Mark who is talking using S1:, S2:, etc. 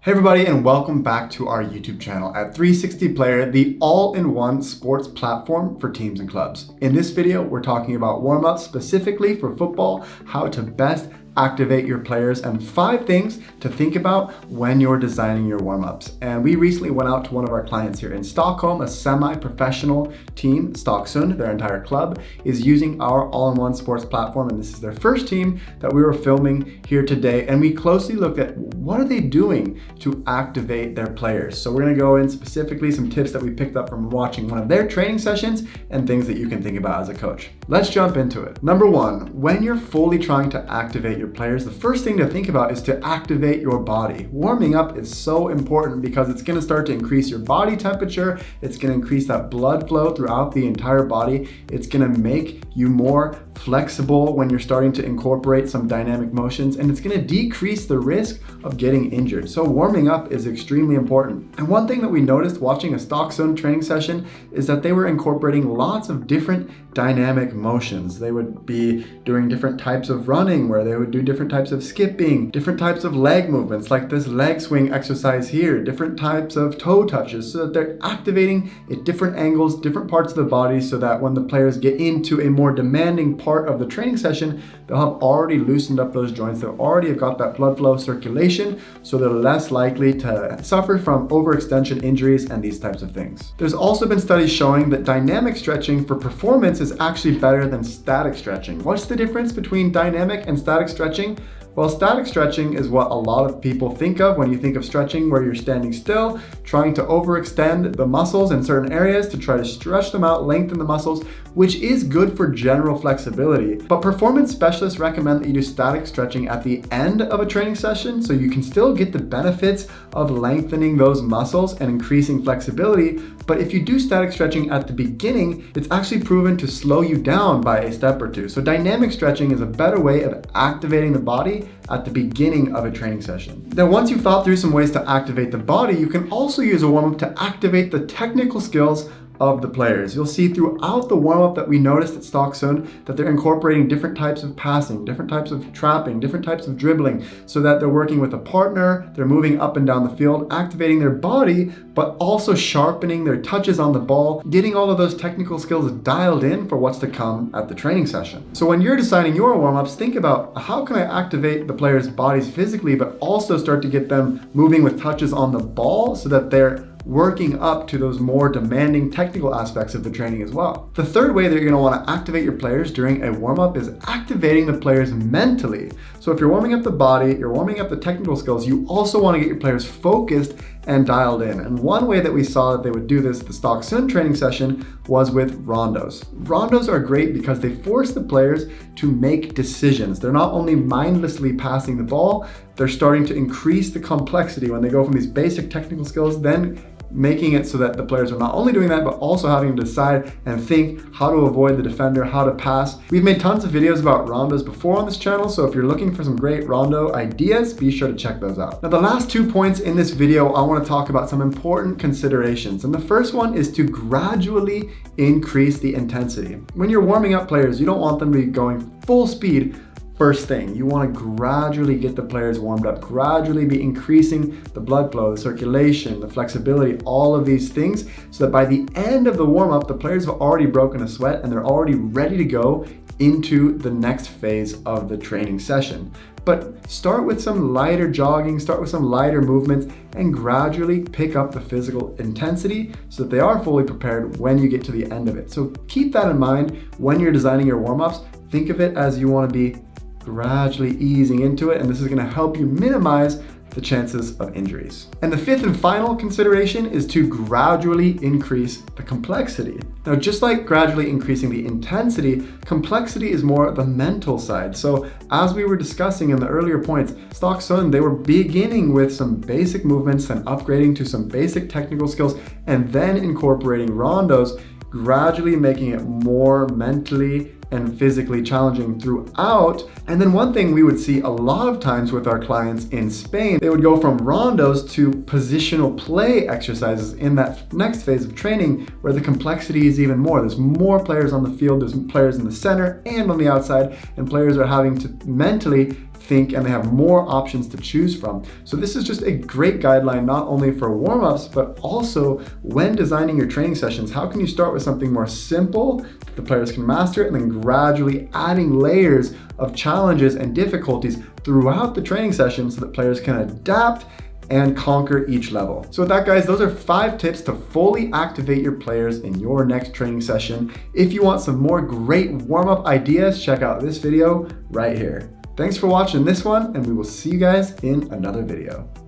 S1: Hey everybody, and welcome back to our YouTube channel at 360 Player, the all-in-one sports platform for teams and clubs. In this video, we're talking about warm-ups specifically for football, how to best activate your players, and 5 things to think about when you're designing your warm-ups. And we recently went out to one of our clients here in Stockholm, a semi-professional team, Stocksund, their entire club, is using our all-in-one sports platform, and this is their first team that we were filming here today. And we closely looked at what are they doing to activate their players. So we're gonna go in specifically some tips that we picked up from watching one of their training sessions and things that you can think about as a coach. Let's jump into it. Number 1, when you're fully trying to activate your players, the first thing to think about is to activate your body. Warming up is so important because it's going to start to increase your body temperature. It's going to increase that blood flow throughout the entire body. It's going to make you more flexible when you're starting to incorporate some dynamic motions, and it's going to decrease the risk of getting injured. So warming up is extremely important. And one thing that we noticed watching a Stocksund training session is that they were incorporating lots of different dynamic motions. They would be doing different types of running, where they would do different types of skipping, different types of leg movements like this leg swing exercise here, different types of toe touches, so that they're activating at different angles, different parts of the body, so that when the players get into a more demanding part of the training session, they'll have already loosened up those joints. They'll already have got that blood flow circulation, so they're less likely to suffer from overextension injuries and these types of things. There's also been studies showing that dynamic stretching for performance is actually better than static stretching. What's the difference between dynamic and static stretching? Well, static stretching is what a lot of people think of when you think of stretching, where you're standing still, trying to overextend the muscles in certain areas to try to stretch them out, lengthen the muscles, which is good for general flexibility. But performance specialists recommend that you do static stretching at the end of a training session, so you can still get the benefits of lengthening those muscles and increasing flexibility. But if you do static stretching at the beginning, it's actually proven to slow you down by a step or two. So dynamic stretching is a better way of activating the body at the beginning of a training session. Then once you've thought through some ways to activate the body, you can also use a warm-up to activate the technical skills of the players. You'll see throughout the warm-up that we noticed at Stocksund that they're incorporating different types of passing, different types of trapping, different types of dribbling, so that they're working with a partner, they're moving up and down the field, activating their body, but also sharpening their touches on the ball, getting all of those technical skills dialed in for what's to come at the training session. So when you're designing your warm-ups, think about how can I activate the players' bodies physically, but also start to get them moving with touches on the ball so that they're working up to those more demanding technical aspects of the training as well. The third way that you're going to want to activate your players during a warm-up is activating the players mentally. So if you're warming up the body, you're warming up the technical skills, you also want to get your players focused and dialed in. And one way that we saw that they would do this at the Stocksund training session was with rondos. Rondos are great because they force the players to make decisions. They're not only mindlessly passing the ball, they're starting to increase the complexity when they go from these basic technical skills, then making it so that the players are not only doing that, but also having to decide and think how to avoid the defender, how to pass. We've made tons of videos about rondos before on this channel, so if you're looking for some great rondo ideas, be sure to check those out. Now, the last 2 points in this video, I want to talk about some important considerations. And the first one is to gradually increase the intensity. When you're warming up players, you don't want them to be going full speed first thing. You want to gradually get the players warmed up, gradually be increasing the blood flow, the circulation, the flexibility, all of these things, so that by the end of the warm-up, the players have already broken a sweat and they're already ready to go into the next phase of the training session. But start with some lighter jogging, start with some lighter movements, and gradually pick up the physical intensity so that they are fully prepared when you get to the end of it. So keep that in mind when you're designing your warm-ups. Think of it as you want to be gradually easing into it, and this is going to help you minimize the chances of injuries. And the 5th and final consideration is to gradually increase the complexity. Now, just like gradually increasing the intensity, complexity is more the mental side. So as we were discussing in the earlier points, Stocksund, they were beginning with some basic movements and upgrading to some basic technical skills, and then incorporating rondos, gradually making it more mentally and physically challenging throughout. And then one thing we would see a lot of times with our clients in Spain, they would go from rondos to positional play exercises in that next phase of training, where the complexity is even more. There's more players on the field, there's players in the center and on the outside, and players are having to mentally think and they have more options to choose from. So this is just a great guideline, not only for warm-ups, but also when designing your training sessions. How can you start with something more simple that the players can master, and then gradually adding layers of challenges and difficulties throughout the training session so that players can adapt and conquer each level. So with that, guys, those are 5 tips to fully activate your players in your next training session. If you want some more great warm-up ideas, check out this video right here. Thanks for watching this one, and we will see you guys in another video.